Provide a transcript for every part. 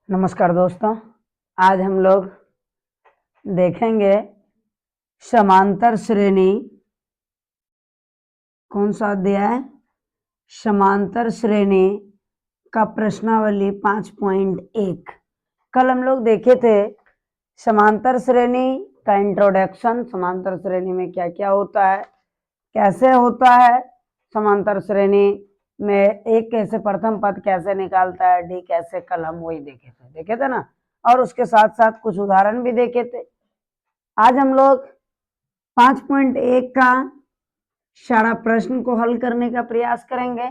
नमस्कार दोस्तों, आज हम लोग देखेंगे समांतर श्रेणी। कौन सा अध्याय? समांतर श्रेणी का प्रश्नावली 5.1। कल हम लोग देखे थे समांतर श्रेणी का इंट्रोडक्शन, समांतर श्रेणी में क्या क्या होता है, कैसे होता है, समांतर श्रेणी में एक कैसे प्रथम पद कैसे निकालता है, डी कैसे, कल हम वही देखे थे ना। और उसके साथ साथ कुछ उदाहरण भी देखे थे। आज हम लोग 5.1 का सारा प्रश्न को हल करने का प्रयास करेंगे।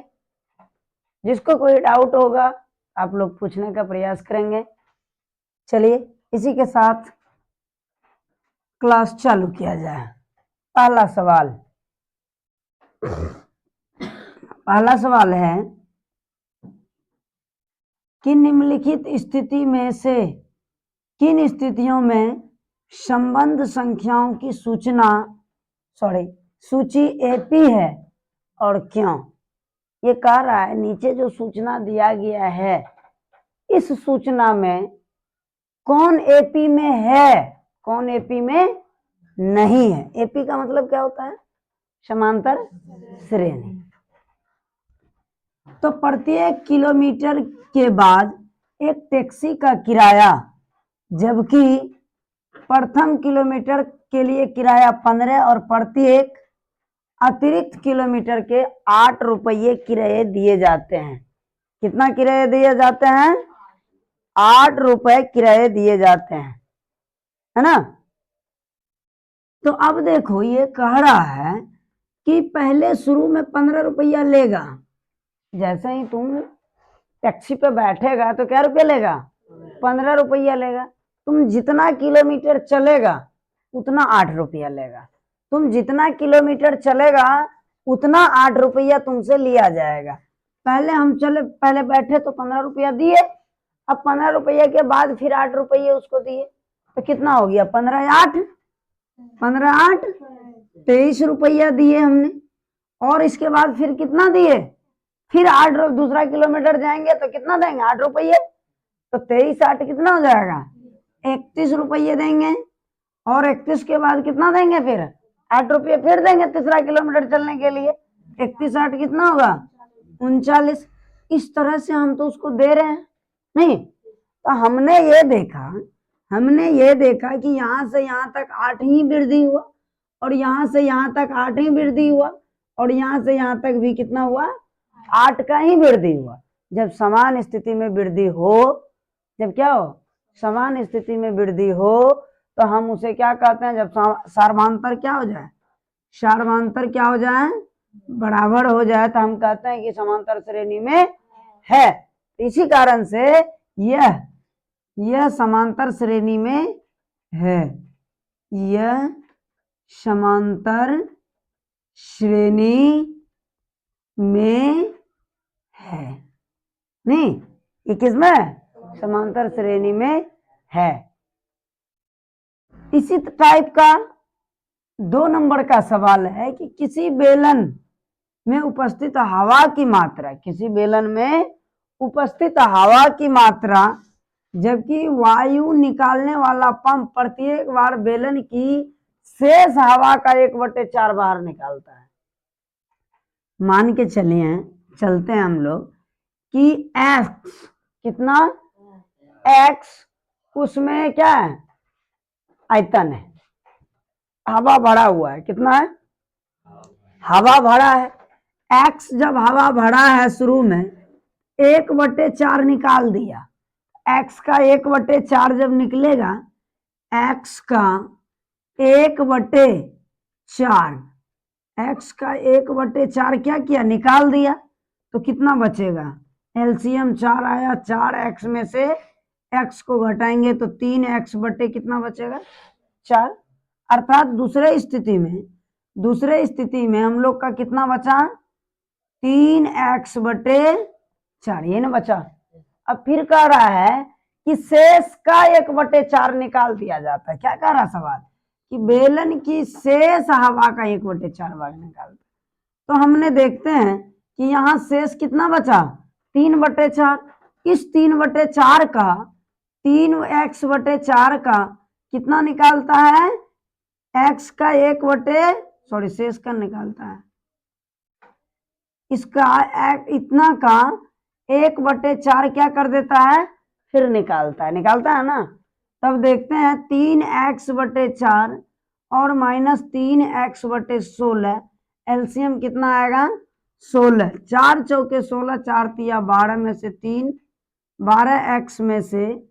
जिसको कोई डाउट होगा आप लोग पूछने का प्रयास करेंगे। चलिए इसी के साथ क्लास चालू किया जाए। पहला सवाल है कि निम्नलिखित स्थिति में से किन स्थितियों में संबंध संख्याओं की सूची एपी है और क्यों? ये कह रहा है नीचे जो सूचना दिया गया है इस सूचना में कौन एपी में है, कौन एपी में नहीं है। एपी का मतलब क्या होता है? समांतर श्रेणी। तो प्रत्येक किलोमीटर के बाद एक टैक्सी का किराया, जबकि प्रथम किलोमीटर के लिए किराया 15 और प्रत्येक अतिरिक्त किलोमीटर के 8 रुपये किराए दिए जाते हैं। कितना किराए दिए जाते हैं? 8 रुपए किराए दिए जाते हैं, है ना। तो अब देखो ये कह रहा है कि पहले शुरू में 15 रुपया लेगा। जैसे ही तुम टैक्सी पे बैठेगा तो क्या रुपया लेगा? 15 रुपया लेगा। तुम जितना किलोमीटर चलेगा उतना 8 रुपया लेगा। तुम जितना किलोमीटर चलेगा उतना 8 रुपया तुमसे लिया जाएगा। पहले बैठे तो 15 रुपया दिए, अब 15 रुपये के बाद फिर 8 रुपये उसको दिए, तो कितना हो गया? 15 8 23 रुपया दिए हमने। और इसके बाद फिर कितना दिए? फिर 8 दूसरा किलोमीटर जाएंगे तो कितना देंगे? 8 रुपये। तो 23 8 कितना हो जाएगा? 31 रुपये देंगे। और 31 के बाद कितना देंगे? फिर 8 रुपये फिर देंगे तीसरा किलोमीटर चलने के लिए। 31 8 कितना होगा? 39। इस तरह से हम तो उसको दे रहे हैं नहीं। तो हमने ये देखा कि यहाँ से यहाँ तक 8 ही वृद्धि हुआ, और यहाँ से यहाँ तक 8 ही वृद्धि हुआ, और यहाँ से यहाँ तक भी कितना हुआ? 8 का ही वृद्धि हुआ। जब समान स्थिति में वृद्धि हो, जब क्या हो? समान स्थिति में वृद्धि हो तो हम उसे क्या कहते हैं? जब सार्वधातर क्या हो जाए? सार्वधातर क्या हो जाए? बराबर हो जाए तो हम कहते हैं कि समांतर श्रेणी में है। इसी कारण से यह समांतर श्रेणी में है। यह समांतर श्रेणी में है। नहीं, ये किसमें? समांतर श्रेणी में है। इसी टाइप का 2 नंबर का सवाल है कि किसी बेलन में उपस्थित हवा की मात्रा, किसी बेलन में उपस्थित हवा की मात्रा, जबकि वायु निकालने वाला पंप प्रत्येक बार बेलन की शेष हवा का 1/4 बाहर निकालता है। मान के चलते हैं हम लोग कि x कितना? x उसमें क्या है? आयतन है, हवा भरा हुआ है। कितना है? हवा भरा है। x जब हवा भरा है शुरू में 1/4 निकाल दिया। x का 1/4 जब निकलेगा, x का 1/4, x का 1/4 क्या किया? निकाल दिया। तो कितना बचेगा? एलसीएम 4 आया, 4x में से x को घटाएंगे तो 3x बटे कितना बचेगा? 4। अर्थात दूसरे स्थिति में हम लोग का कितना बचा? 3x बटे 4, ये ना बचा। अब फिर कह रहा है कि शेष का 1/4 निकाल दिया जाता है। क्या कह रहा सवाल? कि बेलन की शेष हवा का 1/4 भाग निकालता। तो हमने देखते हैं कि यहाँ शेष कितना बचा? 3/4। इस 3/4 का 3x/4 का कितना निकालता है, x का 1/, शेष का निकालता है, इसका इतना का 1/4 क्या कर देता है, फिर निकालता है ना। तब देखते हैं 3x/4 और -3x/16, एलसीएम कितना आएगा, 16। 4 चौके 16, 4 तिया 12 में से 3, 12x में से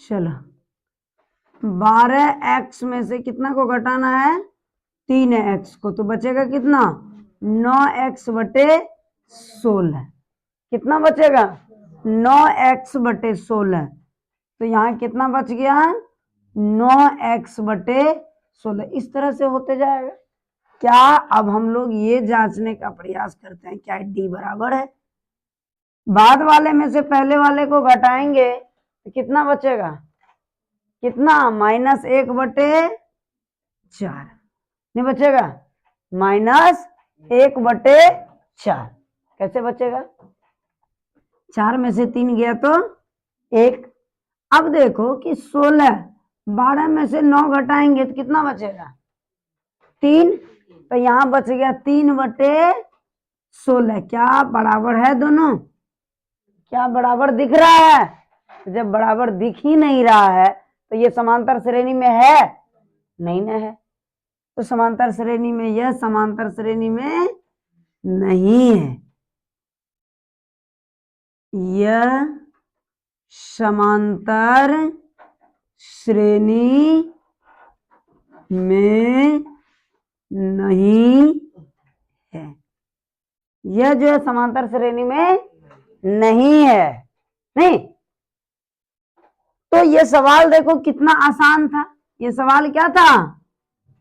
चलो 12x में से कितना को घटाना है, 3x को, तो बचेगा कितना, 9x/16। कितना बचेगा, 9x/16। तो यहाँ कितना बच गया, 9x/16। इस तरह से होते जाएगा। क्या अब हम लोग ये जांचने का प्रयास करते हैं क्या d बराबर है, बाद वाले में से पहले वाले को घटाएंगे तो कितना बचेगा, कितना, -1/4 नहीं बचेगा, -1/4 कैसे बचेगा, 4 में से 3 गया तो 1। अब देखो कि 16, 12 में से 9 घटाएंगे तो कितना बचेगा, 3। तो यहाँ बच गया 3/16। क्या बराबर है दोनों, क्या बराबर दिख रहा है, जब बराबर दिख ही नहीं रहा है तो ये समांतर श्रेणी में है, नहीं ना है, तो समांतर श्रेणी में, यह समांतर श्रेणी में नहीं है, यह समांतर श्रेणी में नहीं है, यह जो है समांतर श्रेणी में नहीं है, नहीं। तो ये सवाल देखो कितना आसान था, ये सवाल क्या था,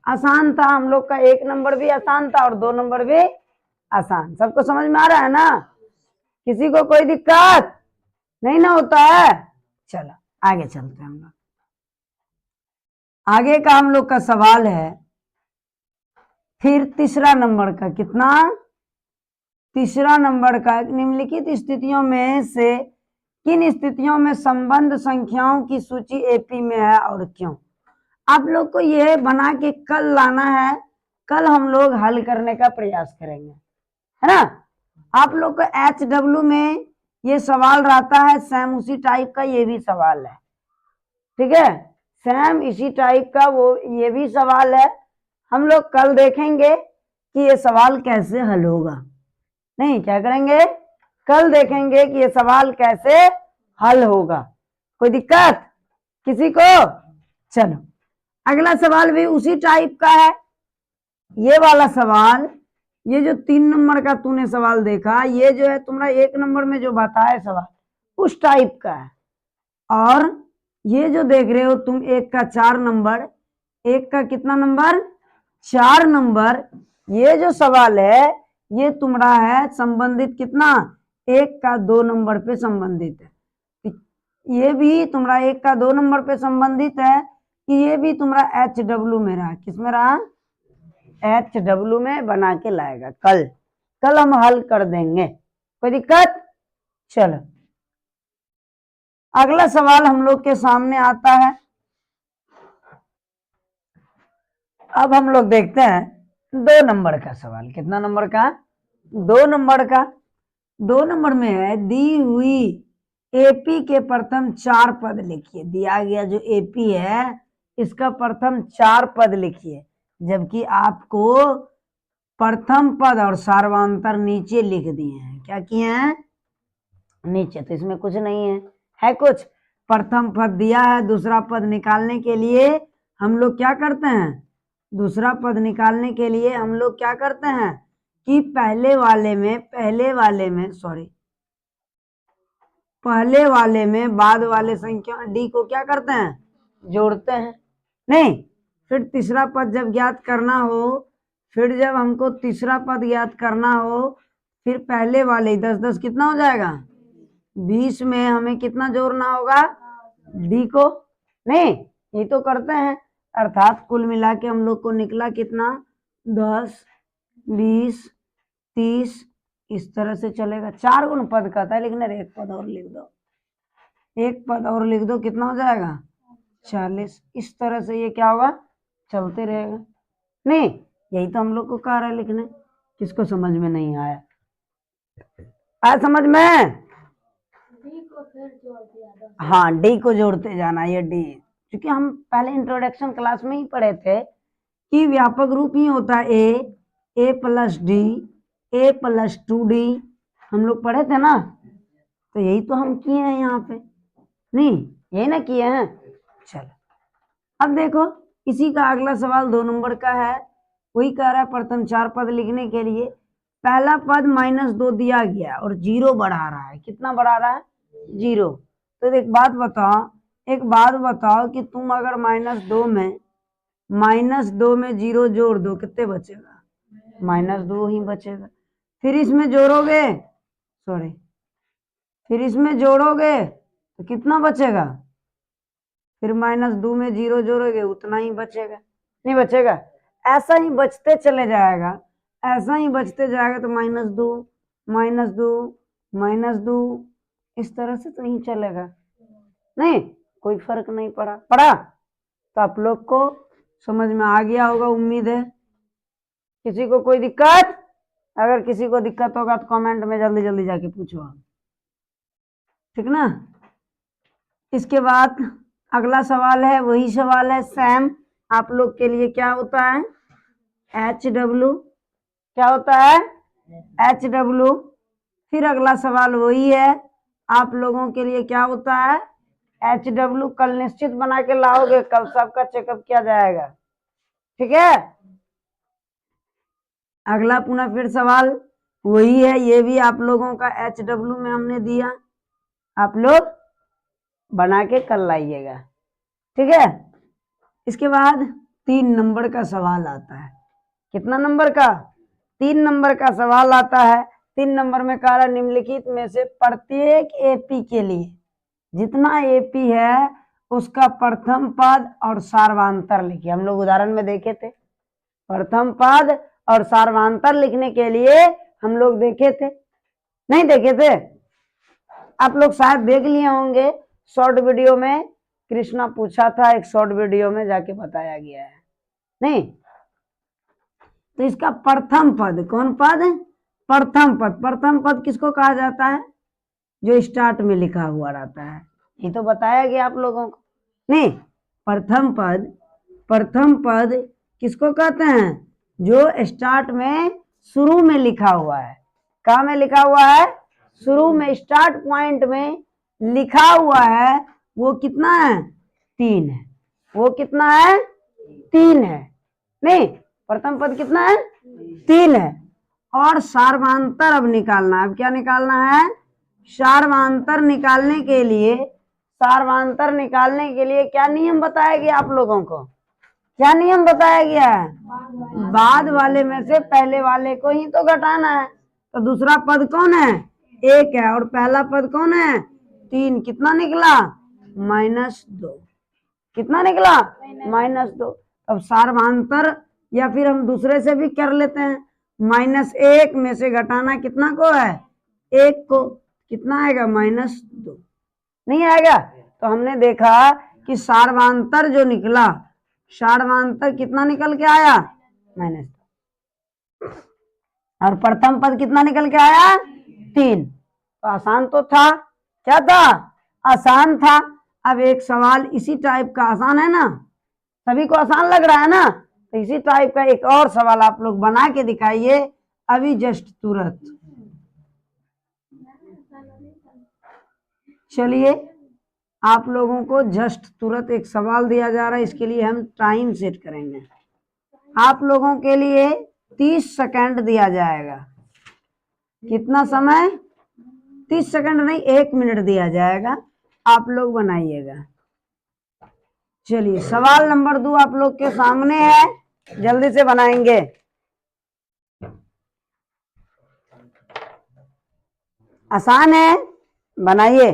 आसान था। हम लोग का 1 नंबर भी आसान था और 2 नंबर भी आसान। सबको समझ में आ रहा है ना, किसी को कोई दिक्कत नहीं ना होता है। चलो आगे चलते हैं हम लोग। आगे का हम लोग का सवाल है फिर तीसरा नंबर का, कितना, तीसरा नंबर का, निम्नलिखित स्थितियों में से किन स्थितियों में संबंध संख्याओं की सूची एपी में है और क्यों। आप लोग को यह बना के कल लाना है, कल हम लोग हल करने का प्रयास करेंगे, है ना। आप लोग को HW में ये सवाल रहता है, सेम उसी टाइप का ये भी सवाल है, ठीक है, सेम इसी टाइप का वो ये भी सवाल है। हम लोग कल देखेंगे कि ये सवाल कैसे हल होगा, नहीं क्या करेंगे, कल देखेंगे कि ये सवाल कैसे हल होगा। कोई दिक्कत किसी को। चलो अगला सवाल भी उसी टाइप का है, ये वाला सवाल, ये जो 3 नंबर का तूने सवाल देखा, ये जो है तुम्हारा 1 नंबर में जो बताया सवाल उस टाइप का है। और ये जो देख रहे हो तुम 1 का 4 नंबर, 1 का कितना नंबर, 4 नंबर, ये जो सवाल है ये तुम्हारा है संबंधित कितना, 1 का 2 नंबर पे संबंधित है। ये भी तुम्हारा 1 का 2 नंबर पे संबंधित है कि ये भी तुम्हारा HW में रहा, किसमें रहा, HW में बना के लाएगा। कल हम हल कर देंगे, कोई दिक्कत। चलो अगला सवाल हम लोग के सामने आता है। अब हम लोग देखते हैं 2 नंबर का सवाल, कितना नंबर का, 2 नंबर का। 2 नंबर में है दी हुई एपी के प्रथम 4 पद लिखिए। दिया गया जो एपी है इसका प्रथम 4 पद लिखिए, जबकि आपको प्रथम पद और सार्वंतर नीचे लिख दिए हैं। क्या किए हैं, नीचे, तो इसमें कुछ नहीं है कुछ। प्रथम पद दिया है, दूसरा पद निकालने के लिए हम लोग क्या करते हैं, दूसरा पद निकालने के लिए हम लोग क्या करते हैं कि पहले वाले में बाद वाले संख्या डी को क्या करते हैं, जोड़ते हैं, नहीं। फिर तीसरा पद जब ज्ञात करना हो, फिर जब हमको तीसरा पद ज्ञात करना हो, फिर पहले वाले 10 10 कितना हो जाएगा, 20 में हमें कितना जोड़ना होगा, डी को, नहीं ये तो करते हैं। अर्थात कुल मिला के हम लोग को निकला कितना, 10 20 30 इस तरह से चलेगा। 4 गुण पद का था, लेकिन एक पद और लिख दो, एक पद और लिख दो, कितना हो जाएगा 40। इस तरह से ये क्या होगा, चलते रहेगा। नहीं, यही तो हम लोग को कह रहा है लिखने, किसको समझ में नहीं आया? आया समझ में? हाँ, डी को जोड़ते जाना, ये डी, क्योंकि हम पहले इंट्रोडक्शन क्लास में ही पढ़े थे कि व्यापक रूप ही होता है ए प्लस डी, ए प्लस 2d, हम लोग पढ़े थे ना, तो यही तो हम किए हैं यहाँ पे, नहीं यही ना किए हैं। चलो अब देखो, इसी का अगला सवाल 2 नंबर का है, वही कह रहा है प्रथम 4 पद लिखने के लिए पहला पद -2 दिया गया और 0 बढ़ा रहा है। कितना बढ़ा रहा है? 0। तो एक बात बताओ कि तुम अगर -2 में 0 जोड़ दो, कितने बचेगा? -2 ही बचेगा। फिर इसमें जोड़ोगे तो कितना बचेगा? फिर -2 में 0 जोड़ोगे उतना ही बचेगा, नहीं बचेगा? ऐसा ही बचते चले जाएगा, ऐसा ही बचते जाएगा, तो -2 इस तरह से तो ही चलेगा, नहीं कोई फर्क नहीं पड़ा। तो आप लोग को समझ में आ गया होगा, उम्मीद है। किसी को कोई दिक्कत? अगर किसी को दिक्कत होगा तो कमेंट में जल्दी जल्दी जाके पूछो, ठीक ना? इसके बाद अगला सवाल है, वही सवाल है सेम आप लोग के लिए। क्या होता है? HW। क्या होता है? HW। फिर अगला सवाल वही है आप लोगों के लिए, क्या होता है? HW। कल निश्चित बना के लाओगे, कल सबका चेकअप किया जाएगा, ठीक है? अगला पुनः फिर सवाल वही है, ये भी आप लोगों का HW में हमने दिया, आप लोग बना के कल लाइएगा, ठीक है? इसके बाद 3 नंबर का सवाल आता है। कितना नंबर का? 3 नंबर का सवाल आता है। 3 नंबर में कह रहा निम्नलिखित में से प्रत्येक एपी के लिए जितना एपी है उसका प्रथम पद और सार्वधातुक लिखिए। हम लोग उदाहरण में देखे थे, प्रथम पद और सार्वधातुक लिखने के लिए हम लोग देखे थे, नहीं देखे थे? आप लोग शायद देख लिए होंगे, शॉर्ट वीडियो में कृष्णा पूछा था, एक शॉर्ट वीडियो में जाके बताया गया है, नहीं? तो इसका प्रथम पद, कौन पद? प्रथम पद। प्रथम पद किसको कहा जाता है? जो स्टार्ट में लिखा हुआ रहता है, ये तो बताया गया आप लोगों को, नहीं? प्रथम पद किसको कहते हैं? जो स्टार्ट में, शुरू में लिखा हुआ है। कहाँ में लिखा हुआ है? शुरू में, स्टार्ट पॉइंट में लिखा हुआ है। वो कितना है? 3 है। वो कितना है? 3 है, नहीं? प्रथम पद कितना है? 3 है। और सार्वधातुक अब निकालना है। अब क्या निकालना है? सार्वधातुक निकालने के लिए क्या नियम बताया गया आप लोगों को? क्या नियम बताया गया है? बाद वाले में से पहले वाले को ही तो घटाना है। तो दूसरा पद कौन है? 1 है, और पहला पद कौन है? 3। कितना निकला? -2। कितना निकला? -2। अब सार्वधातुक, या फिर हम दूसरे से भी कर लेते हैं, -1 में से घटाना कितना को है? 1 को। कितना आएगा? -2। नहीं आएगा? तो हमने देखा कि सार्वधातुक जो निकला, सार्वधातुक कितना निकल के आया? -2। और प्रथम पद कितना निकल के आया? 3। तो आसान तो था। क्या था? आसान था। अब एक सवाल इसी टाइप का, आसान है ना? सभी को आसान लग रहा है ना? तो इसी टाइप का एक और सवाल आप लोग बना के दिखाइए अभी जस्ट तुरंत। चलिए, आप लोगों को जस्ट तुरंत एक सवाल दिया जा रहा है, इसके लिए हम टाइम सेट करेंगे। आप लोगों के लिए 30 सेकंड दिया जाएगा। कितना समय? 30 सेकंड नहीं, 1 मिनट दिया जाएगा, आप लोग बनाइएगा। चलिए, सवाल नंबर 2 आप लोग के सामने है, जल्दी से बनाएंगे। आसान है, बनाइए।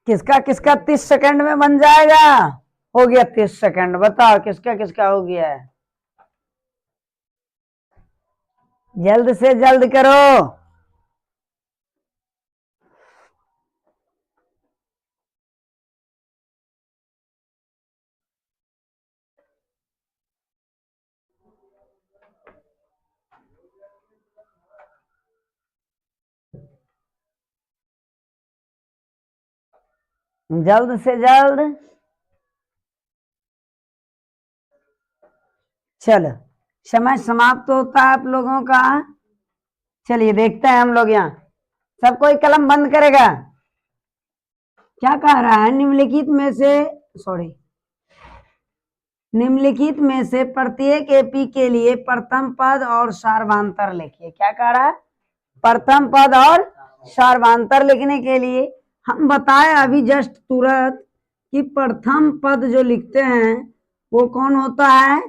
किसका किसका 30 सेकंड में बन जाएगा? हो गया 30 सेकंड। बताओ किसका किसका हो गया है? जल्द से जल्द करो। जल्द से जल्द। चलो समय समाप्त होता है आप लोगों का। चलिए देखते हैं हम लोग यहाँ। सब कोई कलम बंद करेगा। क्या कह रहा है? निम्नलिखित में से प्रत्येक एपी के लिए प्रथम पद और सार्वधातर लिखिए। क्या कह रहा है? प्रथम पद और सार्वधातर लिखने के लिए हम बताए अभी जस्ट तुरंत कि प्रथम पद जो लिखते हैं वो कौन होता है?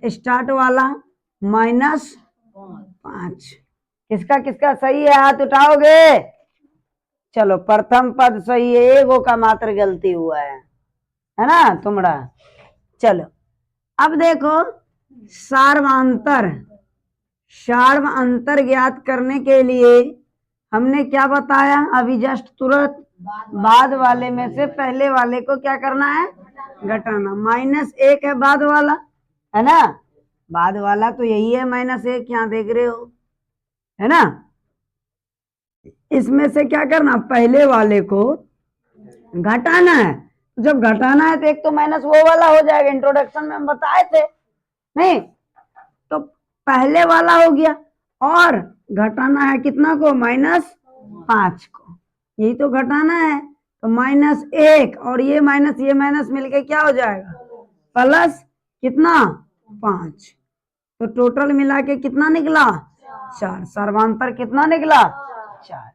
स्टार्ट वाला -5। किसका किसका सही है? हाथ उठाओगे? चलो प्रथम पद सही है, एगो का मात्र गलती हुआ है ना तुम्हारा। चलो अब देखो सार्वधातर ज्ञात करने के लिए हमने क्या बताया अभी जस्ट तुरंत? बाद वाले में से पहले वाले को क्या करना है? घटाना। -1 है बाद वाला, है ना? बाद वाला तो यही है -1, यहाँ देख रहे हो, है ना? इसमें से क्या करना? पहले वाले को घटाना है। जब घटाना है तो एक तो माइनस वो वाला हो जाएगा, इंट्रोडक्शन में हम बताए थे नहीं? तो पहले वाला हो गया और घटाना है कितना को? -5 को। यही तो घटाना है। तो -1 और ये माइनस मिलके क्या हो जाएगा? प्लस कितना? 5। तो टोटल मिला के कितना निकला? 4। सर्वांतर कितना निकला? 4।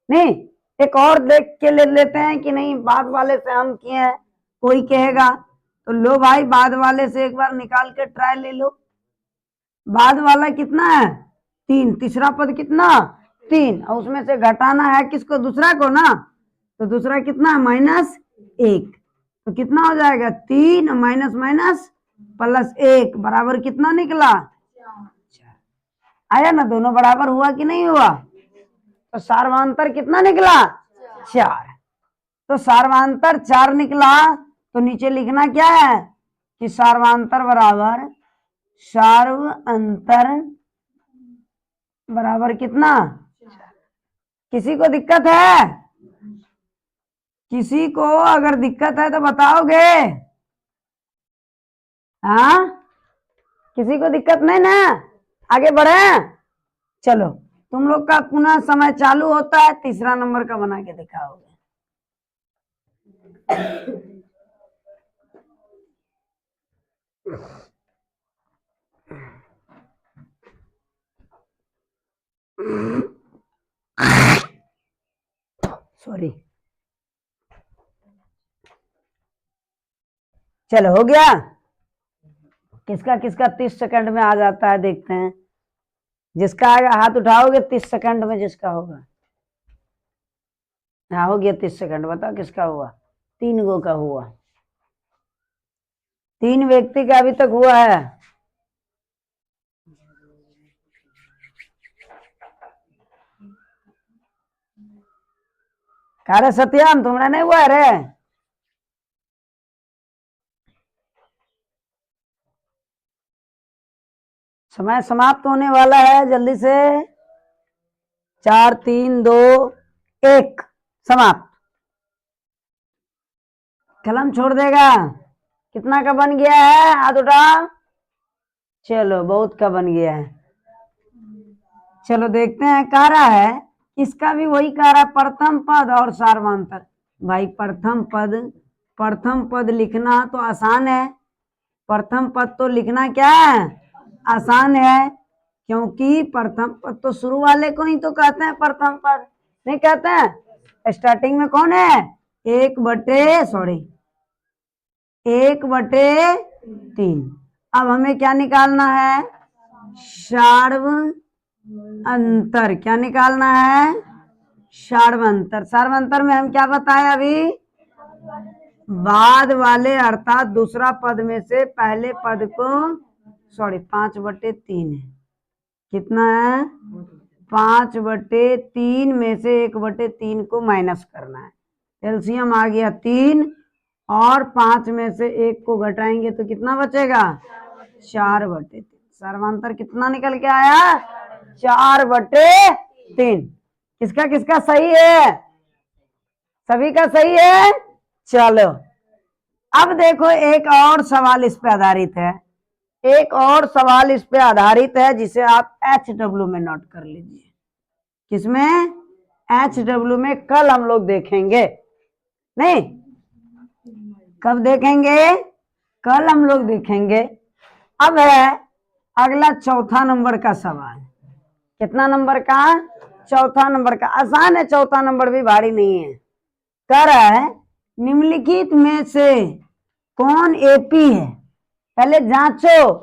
नहीं, एक और देख के ले लेते हैं कि नहीं बाद वाले से हम किए हैं। कोई कहेगा तो लो भाई बाद वाले से एक बार निकाल के ट्राई ले लो। बाद वाला कितना है? 3। तीसरा पद कितना? 3। और उसमें से घटाना है किसको? दूसरा को ना। तो दूसरा कितना है? -1। तो कितना हो जाएगा? 3 माइनस माइनस +1 बराबर कितना निकला? 4। आया ना? दोनों बराबर हुआ कि नहीं हुआ? तो सार्वधातर कितना निकला? 4। तो सार्वधातर 4 निकला। तो नीचे लिखना क्या है कि सार्वधातर बराबर कितना? किसी को दिक्कत है? किसी को अगर दिक्कत है तो बताओगे? हाँ, किसी को दिक्कत नहीं ना? आगे बढ़े? चलो तुम लोग का पुनः समय चालू होता है। तीसरा नंबर का बना के दिखाओगे। सॉरी। चलो हो गया। किसका किसका 30 सेकंड में आ जाता है देखते हैं। जिसका आएगा हाथ उठाओगे 30 सेकंड में जिसका होगा। हाँ हो गया 30 सेकंड। बताओ किसका हुआ? 3 गो का हुआ। 3 व्यक्ति का अभी तक हुआ है। अरे सत्यम तुम्हारा नहीं हुआ है रे? समय समाप्त होने वाला है, जल्दी से। 4 3 2 1 समाप्त। कलम छोड़ देगा। कितना का बन गया है? हाथ उठा। चलो बहुत का बन गया है। चलो देखते हैं। कह रहा है इसका भी वही कह रहा है, प्रथम पद और सार्वधातर। भाई प्रथम पद लिखना तो आसान है। प्रथम पद तो लिखना क्या है? आसान है, क्योंकि प्रथम पद तो शुरू वाले को ही तो कहते हैं प्रथम पद, नहीं कहते हैं? स्टार्टिंग में कौन है? 1/3। अब हमें क्या निकालना है? सार्वधातर अंतर क्या निकालना है? सार्वंतर। सार्वंतर में हम क्या बताए अभी? बाद वाले अर्थात दूसरा पद में से पहले पद को 5/3 है। कितना है? 5/3 में से 1/3 को माइनस करना है। एलसीएम आ गया 3 और 5 में से 1 को घटाएंगे तो कितना बचेगा? 4/3। सर्वांतर कितना निकल के आया? 4/3। किसका किसका सही है? सभी का सही है। चलो अब देखो एक और सवाल इस पे आधारित है। एक और सवाल इस पे आधारित है जिसे आप HW में नोट कर लीजिए। किसमें? HW में। कल हम लोग देखेंगे। नहीं, कब देखेंगे? कल हम लोग देखेंगे। अब है अगला चौथा नंबर का सवाल। कितना नंबर का? चौथा नंबर का। आसान है, चौथा नंबर भी भारी नहीं है। कह रहा है निम्नलिखित में से कौन एपी है? पहले जांचो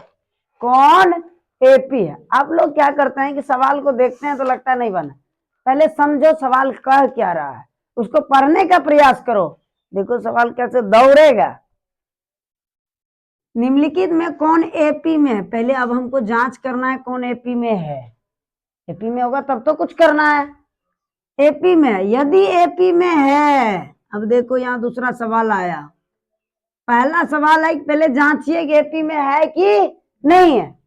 कौन एपी है। आप लोग क्या करते हैं कि सवाल को देखते हैं तो लगता नहीं बना, पहले समझो सवाल कह क्या रहा है, उसको पढ़ने का प्रयास करो। देखो सवाल कैसे दौड़ेगा। निम्नलिखित में कौन एपी में है? पहले अब हमको जांच करना है कौन एपी में है। एपी में होगा तब तो कुछ करना है। एपी में, यदि एपी में है, अब देखो यहां दूसरा सवाल आया। पहला सवाल है कि पहले जांचिए कि एपी में है कि नहीं है।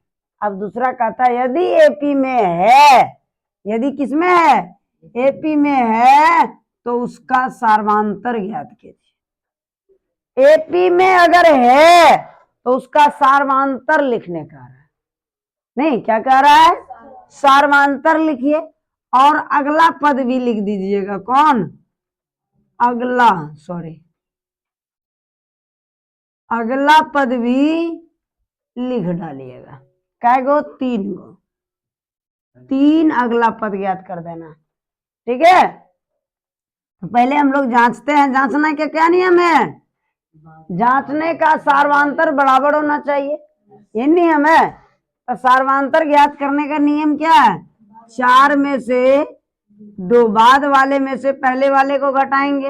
अब दूसरा कहता है यदि एपी में है, यदि किसमें है? एपी में है तो उसका सार्वंतर ज्ञात कीजिए। एपी में अगर है तो उसका सार्वंतर लिखने का है। नहीं, क्या कह रहा है? सार्वंतर लिखिए और अगला पद भी लिख दीजिएगा। कौन? अगला, सॉरी, अगला पद भी लिख डालिएगा। कै गो? 3 गो। 3 अगला पद ज्ञात कर देना। ठीक है, तो पहले हम लोग जांचते हैं। जांचना के क्या नियम है? जांचने का सार्वंतर बराबर होना चाहिए, ये नियम है। तो सार्वंतर ज्ञात करने का नियम क्या है? 4 में से 2 बाद वाले में से पहले वाले को घटाएंगे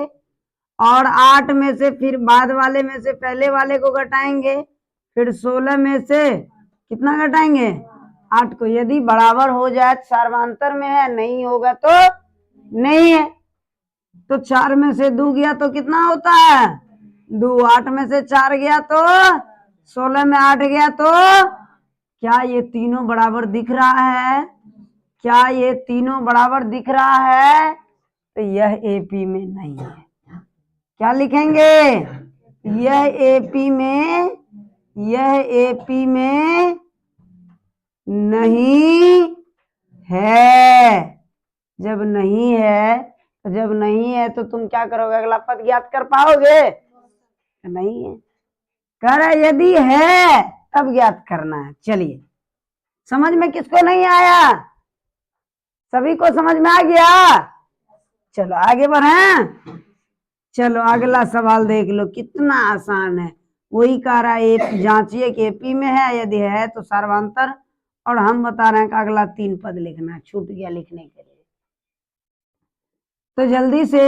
और 8 में से फिर बाद वाले में से पहले वाले को घटाएंगे, फिर 16 में से कितना घटाएंगे? 8 को। यदि बराबर हो जाए तो सार्वंतर में है, नहीं होगा तो नहीं है। तो 4 में से 2 गया तो कितना होता है? 2। 8 में से 4 गया तो 16 में 8 गया तो क्या ये तीनों बराबर दिख रहा है? क्या ये तीनों बराबर दिख रहा है? तो यह एपी में नहीं है। क्या लिखेंगे? यह एपी में, यह एपी में नहीं है। जब नहीं है तो जब नहीं है तो तुम क्या करोगे? अगला पद ज्ञात कर पाओगे? नहीं है। कह रहे यदि है तब ज्ञात करना है। चलिए, समझ में किसको नहीं आया? सभी को समझ में आ गया? चलो आगे बढ़े। चलो अगला सवाल देख लो, कितना आसान है। वही कह रहा है जांचिए कि एपी में है, यदि है तो सार्वंतर, और हम बता रहे हैं कि अगला 3 पद लिखना है। छूट गया लिखने के लिए। तो जल्दी से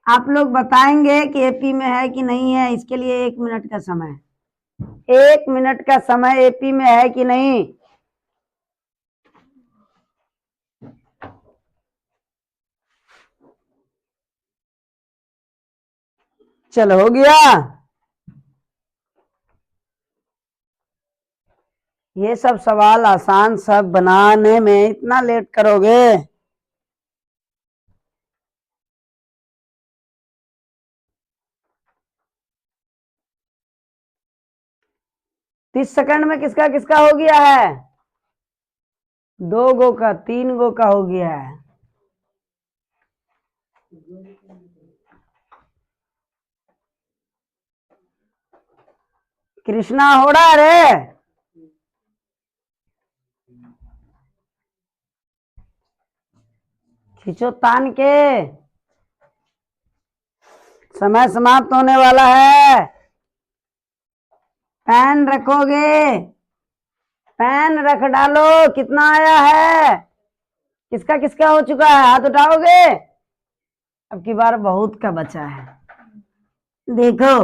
आप लोग बताएंगे कि एपी में है कि नहीं है। इसके लिए 1 मिनट का समय, 1 मिनट का समय। एपी में है कि नहीं? चलो हो गया। ये सब सवाल आसान, सब बनाने में इतना लेट करोगे? तीस सेकंड में किसका किसका हो गया है? 2 गो का, 3 गो का हो गया है। कृष्णा हो रहा है रे? खींचो तान के, समय समाप्त होने वाला है। पेन रखोगे? पेन रख डालो। कितना आया है? किसका किसका हो चुका है, हाथ उठाओगे? अब की बार बहुत का बचा है। देखो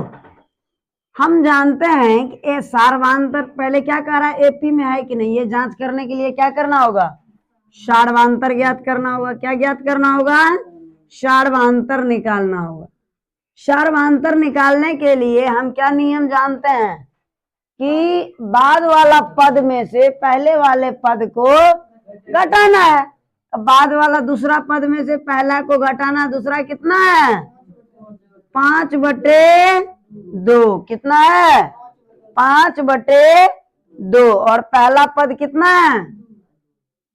हम जानते हैं कि ये सार्वधातुक पहले क्या कह रहा है, एपी में है कि नहीं, ये जांच करने के लिए क्या करना होगा, सार्वधातुक ज्ञात करना होगा। क्या ज्ञात करना होगा, सार्वधातुक निकालना होगा। सार्वधातुक निकालने के लिए हम क्या नियम जानते हैं कि बाद वाला पद में से पहले वाले पद को घटाना है। अब बाद वाला दूसरा पद में से पहला को घटाना, दूसरा कितना है, 5/2। कितना है, 5/2। और पहला पद कितना है,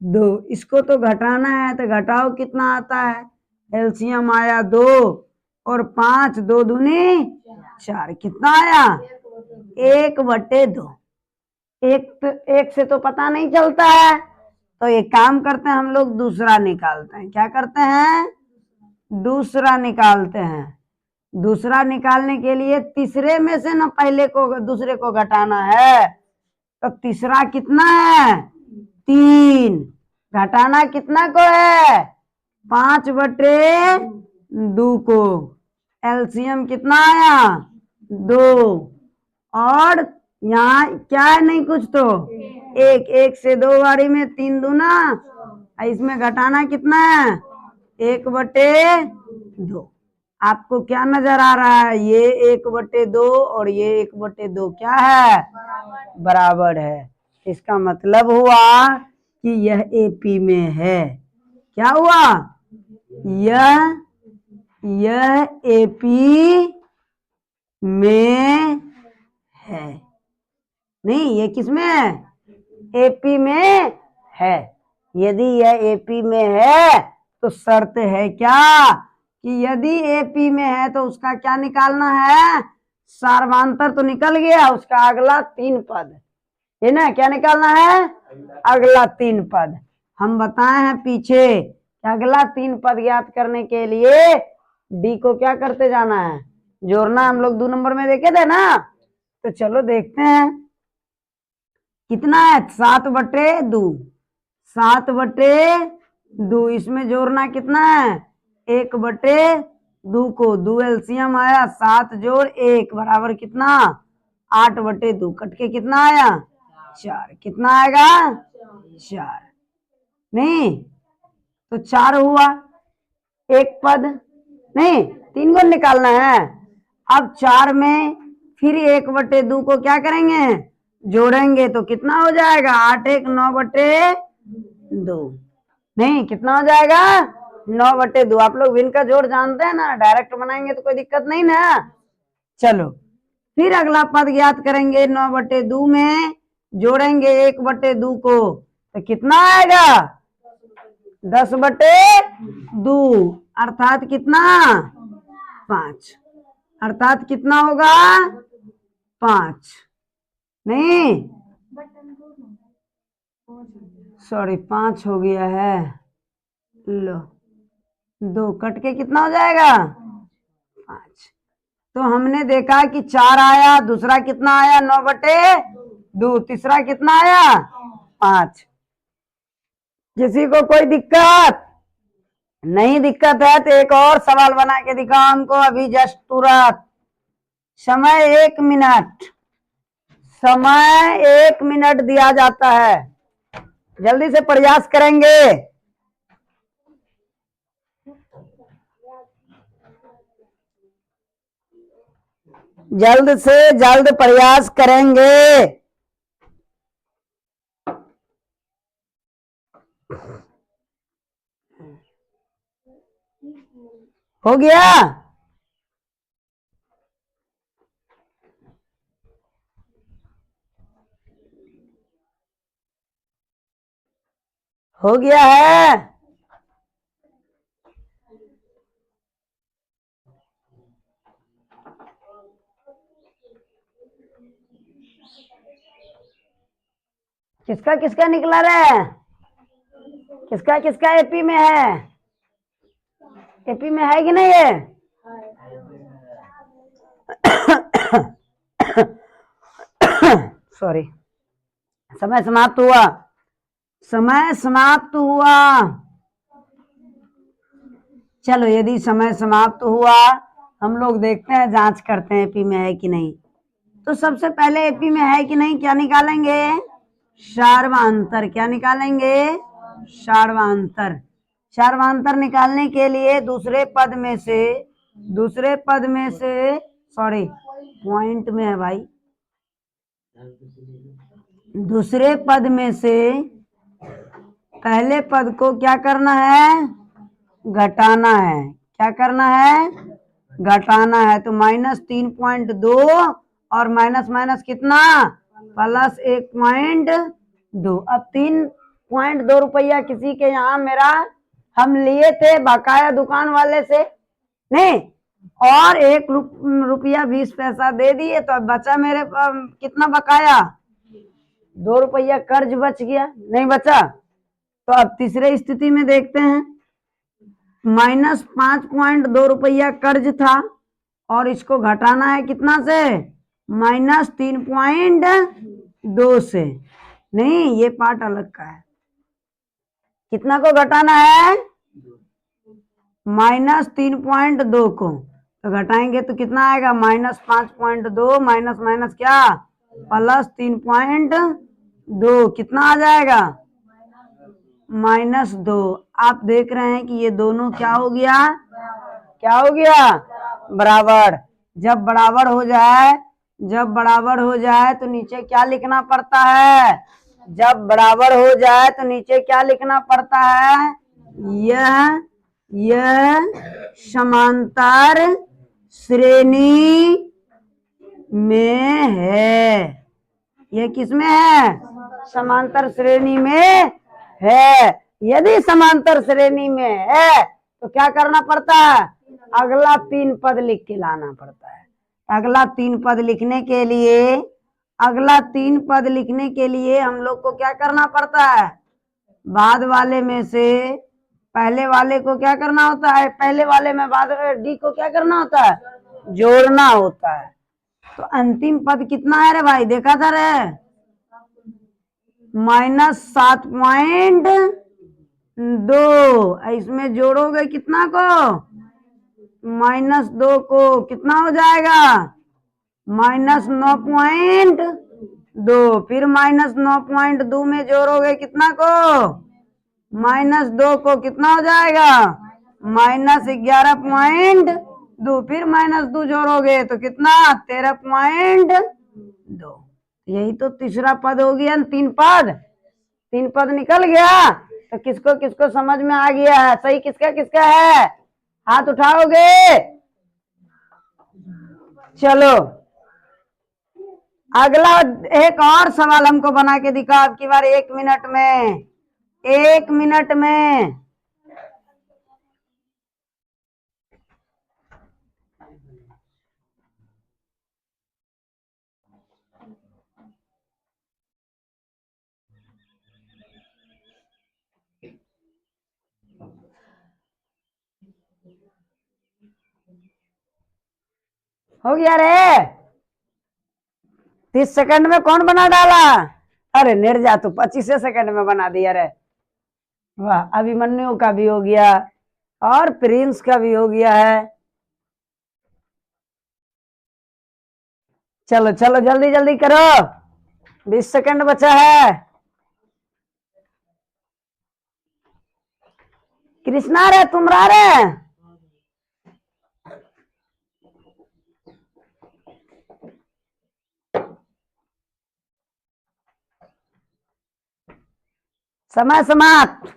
2। इसको तो घटाना है, तो घटाओ कितना आता है, एलसीएम आया 2 और 5, 2 दूनी 4। कितना आया, 1/2। एक से तो पता नहीं चलता है, तो एक काम करते हैं हम लोग, दूसरा निकालते हैं। क्या करते हैं, दूसरा निकालते हैं। दूसरा निकालने के लिए तीसरे में से ना पहले को दूसरे को घटाना है, तो तीसरा कितना है, 3। घटाना कितना को है, 5/2 को। एलसीएम कितना आया, 2। और यहाँ क्या है, नहीं कुछ तो एक से 2 बारी में 3 दूना, इसमें घटाना कितना है, 1/2। आपको क्या नजर आ रहा है, ये 1/2 और ये 1/2 क्या है, बराबर है। इसका मतलब हुआ कि यह एपी में है। क्या हुआ, यह एपी में है। नहीं, ये किस में है, एपी में है। यदि यह एपी में है तो शर्त है क्या, कि यदि एपी में है तो उसका क्या निकालना है, सार्वधातुक तो निकल गया, उसका अगला 3 पद है ना, क्या निकालना है, अगला 3 पद। हम बताए हैं पीछे कि अगला 3 पद ज्ञात करने के लिए डी को क्या करते जाना है, जोड़ना। हम लोग 2 नंबर में देखे थे ना, तो चलो देखते हैं कितना है, 7/2। 7/2, इसमें जोड़ना कितना है, 1/2 को। 2 एलसीएम आया, 7 जोड़ 1 बराबर कितना, 8/2। कट के कितना आया, 4। कितना आएगा, 4। नहीं तो 4 हुआ, एक पद नहीं, 3 को निकालना है। अब 4 में फिर 1/2 को क्या करेंगे, जोड़ेंगे, तो कितना हो जाएगा, 8 1 9/2। नहीं, कितना हो जाएगा, 9/2। आप लोग भिन्न का जोड़ जानते हैं ना, डायरेक्ट बनाएंगे तो कोई दिक्कत नहीं ना। चलो फिर अगला पद ज्ञात करेंगे, 9/2 में जोड़ेंगे 1/2 को, तो कितना आएगा, 10/2। अर्थात कितना, 5। अर्थात कितना होगा, 5। नहीं सॉरी, 5 हो गया है। लो 2 कट के कितना हो जाएगा, 5। तो हमने देखा कि 4 आया, दूसरा कितना आया, 9/2, तीसरा कितना आया, 5। किसी को कोई दिक्कत नहीं, दिक्कत है तो एक और सवाल बना के दिखाओ हमको अभी, जस्ट तुरंत। समय 1 मिनट, समय 1 मिनट दिया जाता है, जल्दी से प्रयास करेंगे। जल्द से जल्द प्रयास करेंगे। हो गया, हो गया है। किसका किसका निकला रे, किसका किसका एपी में है, एपी में है कि नहीं है, सॉरी। समय समाप्त हुआ, समय समाप्त हुआ। चलो यदि समय समाप्त हुआ, हम लोग देखते हैं, जांच करते हैं एपी में है कि नहीं। तो सबसे पहले एपी में है कि नहीं क्या निकालेंगे? सार्वधातुक। क्या निकालेंगे? सार्वधातुक। सार्वधातुक निकालने के लिए दूसरे पद में से सॉरी पॉइंट में है भाई, दूसरे पद में से पहले पद को क्या करना है? घटाना है। क्या करना है? घटाना है। तो -3.2 और माइनस माइनस कितना? +1.2। अब 3.2 रुपया किसी के यहाँ मेरा हम लिए थे बकाया दुकान वाले से, नहीं, और 1 रुपया 20 पैसा दे दिए, तो अब बचा मेरे कितना बकाया? 2 रुपया कर्ज बच गया, नहीं बचा? तो अब तीसरे स्थिति में देखते हैं, -5.2 रुपया कर्ज था और इसको घटाना है कितना से? -3.2 से। नहीं, ये पार्ट अलग का है। कितना को घटाना है? -3.2 को। तो घटाएंगे तो कितना आएगा? -5.2 माइनस माइनस क्या? +3.2। कितना आ जाएगा? -2। आप देख रहे हैं कि ये दोनों क्या हो गया? क्या हो गया? बराबर। जब बराबर हो जाए तो नीचे क्या लिखना पड़ता है? जब बराबर हो जाए तो नीचे क्या लिखना पड़ता है? यह समांतर श्रेणी में है। यह किसमें है? समांतर श्रेणी में है। यदि समांतर श्रेणी में है तो क्या करना पड़ता है? अगला 3 पद लिख के लाना पड़ता है। अगला 3 पद लिखने के लिए हम लोग को क्या करना पड़ता है? बाद वाले में से पहले वाले को क्या करना होता है? पहले वाले में बाद डी को क्या करना होता है? जोड़ना होता है। तो अंतिम पद कितना है रे भाई? देखा था रे, -7.2। इसमें जोड़ोगे कितना को? -2 को। कितना हो जाएगा? -9.2। फिर -9.2 में जोड़ोगे कितना को? -2 को। कितना हो जाएगा? -11.2। फिर -2 जोड़ोगे तो कितना? 13.2। यही तो तीसरा पद हो गया। 3 पद निकल गया। तो किसको किसको समझ में आ गया है? सही किसका किसका है? हाथ उठाओगे? चलो अगला एक और सवाल हमको बना के दिखा, अब की बार 1 मिनट में। 1 मिनट में हो गया रे। 30 सेकंड में कौन बना डाला? अरे निर्जा तो 25 सेकंड में बना दिया रे। वाह, अभिमन्यु का भी हो गया और प्रिंस का भी हो गया है। चलो चलो जल्दी जल्दी करो, 20 सेकंड बचा है। कृष्णा रे, तुम रहा रे? समय समाप्त।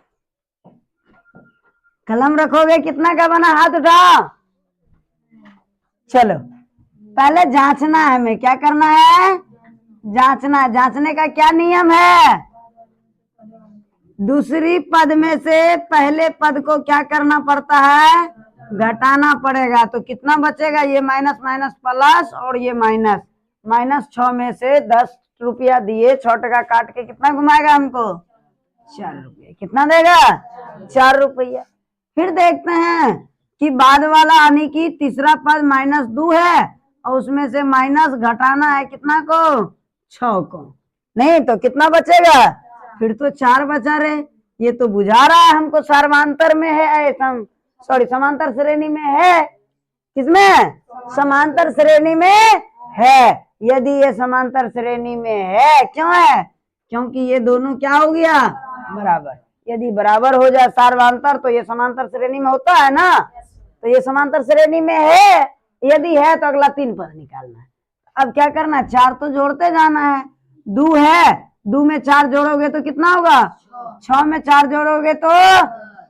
कलम रखोगे? कितना का बना? हाथ उठाओ। चलो पहले जांचना है हमें। क्या करना है? जांचना। जांचने का क्या नियम है? दूसरी पद में से पहले पद को क्या करना पड़ता है? घटाना पड़ेगा। तो कितना बचेगा? ये माइनस माइनस प्लस और ये माइनस। -6 में से 10 रुपया दिए, 6 टका काट के कितना घुमाएगा हमको? 4 रुपया। कितना देगा? 4 रुपया। फिर देखते हैं कि बाद वाला यानी कि तीसरा पद -2 है और उसमें से माइनस घटाना है कितना को? 6 को। नहीं तो कितना बचेगा? फिर तो 4 बचा रहे। ये तो बुझा रहा है हमको सार्वधातुक में है, सॉरी समांतर श्रेणी में है, किसमें, समांतर श्रेणी में है। यदि ये समांतर श्रेणी में है, क्यों है, क्योंकि ये दोनों क्या हो गया, बराबर। यदि बराबर हो जाए सार्वधांतर तो ये समांतर श्रेणी में होता है ना, तो ये समांतर श्रेणी में है। यदि है तो अगला 3 पद निकालना है। अब क्या करना है, 4 तो जोड़ते जाना है। 2 है, 2 में 4 जोड़ोगे तो कितना होगा, 6 में 4 जोड़ोगे तो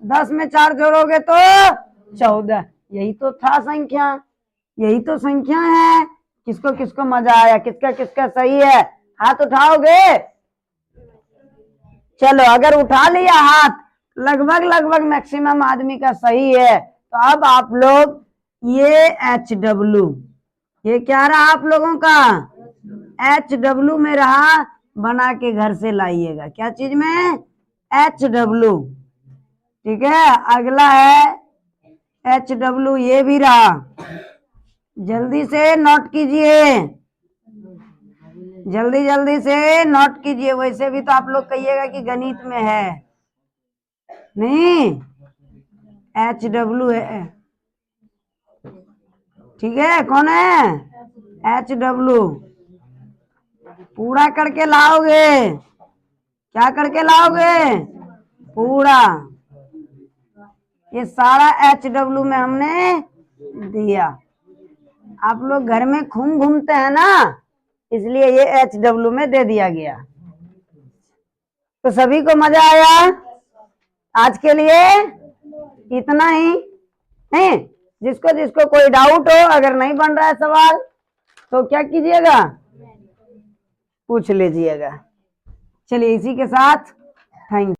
10 में 4 जोड़ोगे तो 14। यही तो था संख्या, यही तो संख्या है। किसको किसको मजा आया, किसका किसका सही है, हाथ उठाओगे। चलो अगर उठा लिया हाथ, लगभग लगभग मैक्सिमम आदमी का सही है। तो अब आप लोग ये HW, ये क्या रहा आप लोगों का, HW में रहा, बना के घर से लाइएगा। क्या चीज में, HW। ठीक है, अगला है HW, ये भी रहा, जल्दी से नोट कीजिए, जल्दी जल्दी से नोट कीजिए। वैसे भी तो आप लोग कहिएगा कि गणित में है, नहीं, HW है, ठीक है। कौन है, HW। पूरा करके लाओगे, क्या करके लाओगे, पूरा। ये सारा HW में हमने दिया। आप लोग घर में खून घूमते हैं ना, इसलिए ये HW में दे दिया गया। तो सभी को मजा आया। आज के लिए इतना ही, नहीं, जिसको जिसको कोई डाउट हो, अगर नहीं बन रहा है सवाल तो क्या कीजिएगा, पूछ लीजिएगा। चलिए इसी के साथ थैंक यू।